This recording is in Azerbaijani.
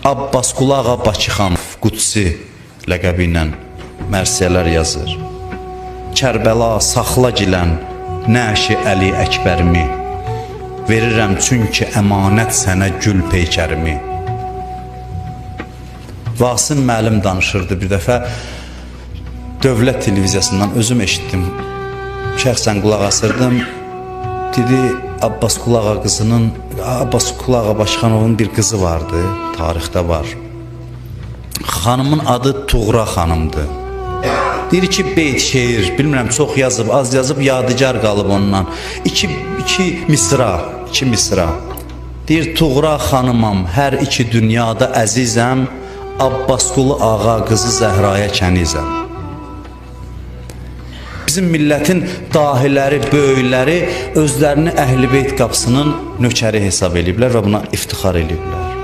Abbasqulu Ağa Bakıxanov Qudsi ləqəbi ilə mərsiyələr yazır. Kərbəla saxla gilən nəşi Əli Əkbərimi, verirəm çünki əmanət sənə gül peykərimi. Vasım müəllim danışırdı bir dəfə, Dövlət televiziyasından özüm eşitdim, şəxsən qulaq asırdım. Dedi, Abbasqulu Ağa Bakıxanovun bir qızı vardı, tarixdə var. Xanımın adı Tuğra xanımdır. Deyir ki, beyt şeir, bilmirəm, çox yazıb, az yazıb, yadigar qalıb ondan. İki misra. Deyir, Tuğra xanımam, hər iki dünyada əzizəm, Abbasqulu Ağa qızı Zəhraya kənizəm. Bizim millətin dahiləri, böyükləri özlərini Əhl-i Beyt qapısının nökəri hesab ediblər və buna iftixar ediblər.